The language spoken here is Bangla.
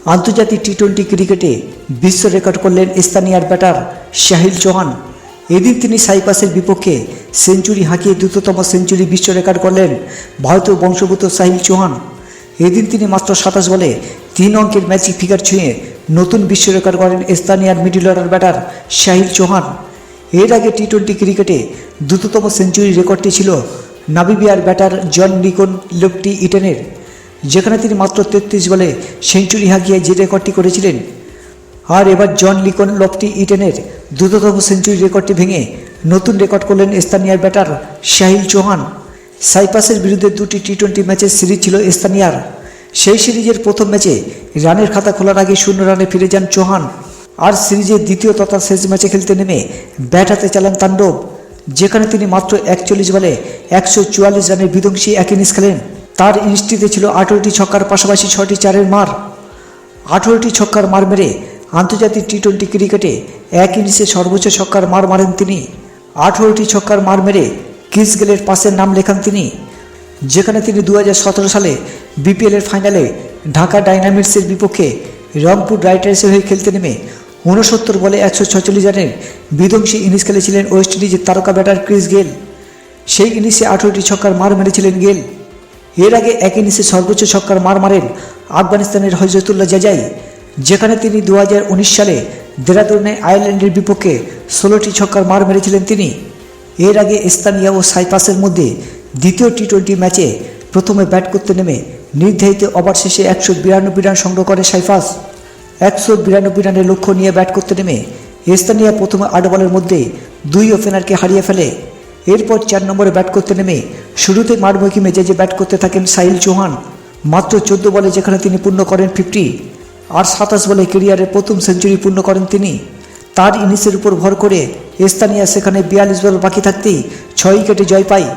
আন্তর্জাতিক টি-20 ক্রিকেটে বিশ্ব রেকর্ড করলেন স্থানীয় ব্যাটার সাহিল চৌহান। এদিন তিনি সাইপ্রাসের বিপক্ষে সেঞ্চুরি হাঁকিয়ে দ্রুততম সেঞ্চুরি বিশ্ব রেকর্ড করলেন ভারতীয় বংশোদ্ভূত সাহিল চৌহান। এদিন তিনি মাত্র 27 বলে 3 অঙ্কের ম্যাজিক ফিগার ছুঁয়ে নতুন বিশ্ব রেকর্ড করেন স্থানীয় middle order batter Sahil Chauhan. এর আগে টি-20 ক্রিকেটে দ্রুততম সেঞ্চুরি রেকর্ডটি ছিল নামিবিয়ার ব্যাটার জন লিকন লোফটি ইটেনের, যেখানে তিনি মাত্র 33 বলে সেঞ্চুরি হাঁকিয়ে যে রেকর্ডটি করেছিলেন। আর এবার জন লিকন লোফটি ইটেনের দ্রুততম সেঞ্চুরি রেকর্ডটি ভেঙে নতুন রেকর্ড করলেন স্থানীয় ব্যাটার সাহিল চৌহান। সাইপ্রাসের বিরুদ্ধে 2টি টি-20 ম্যাচের সিরিজ ছিল স্থানীয়ার। সেই সিরিজের প্রথম ম্যাচে রানের খাতা খোলার আগে 0 রানে ফিরে যান চৌহান। আর সিরিজের দ্বিতীয় তথা শেষ ম্যাচে খেলতে নেমে ব্যাট হাতে চালান তাণ্ডব, যেখানে তিনি মাত্র 41 বলে 144 রানের বিধ্বংসী এক ইনিংস খেলেন। তার ইনিংসটিতে ছিল 18টি ছক্কার পাশাপাশি 6টি চারের মার। 18টি ছক্কার মার মেরে আন্তর্জাতিক টি-20 ক্রিকেটে এক ইনিংসে সর্বোচ্চ ছক্কার মার মারেন তিনি। 18টি ছক্কার মার মেরে ক্রিস গেলের পাশের নাম লেখান তিনি, যেখানে তিনি 2017 সালে বিপিএলের ফাইনালে ঢাকা ডাইনামিটসের বিপক্ষে রংপুর রাইডার্সের হয়ে খেলতে নেমে 69 বলে 146 রানের বিধ্বংসী ইনিংস খেলেছিলেন ওয়েস্ট ইন্ডিজের তারকা ব্যাটার ক্রিস গেল। সেই ইনিংসে 18টি ছক্কার মার মেরেছিলেন গেল। এর আগে এক ইনিংসে সর্বোচ্চ ছক্কার মার মারেন আফগানিস্তানের হজরতুল্লাহ জাজাই, যেখানে তিনি 2019 সালে দেরাদুনে আয়ারল্যান্ডের বিপক্ষে 16টি ছক্কার মার মেরেছিলেন তিনি। এর আগে স্থানীয় ও সাইপ্রাসের মধ্যে দ্বিতীয় টি-20 ম্যাচে প্রথমে ব্যাট করতে নেমে নির্ধারিত ওভার শেষে 192 রান সংগ্রহ করে সাইপ্রাস। 192 রানের লক্ষ্য নিয়ে ব্যাট করতে নেমে স্থানীয় প্রথমে 8 বলের মধ্যে 2 ওপেনারকে হারিয়ে ফেলে। এরপর 4 নম্বরে ব্যাট করতে নেমে শুরুতে মারমুখী মেজাজে ব্যাট করতে থাকেন সাহিল চৌহান। মাত্র 14 বলে যেখানে তিনি পূর্ণ করেন 50, আর 27 বলে ক্যারিয়ারের প্রথম সেঞ্চুরি পূর্ণ করেন তিনি। তার ইনিংসের উপর ভর করে স্থানীয় সেখানে 42 বল বাকি থাকতেই 6 উইকেটে জয় পায়।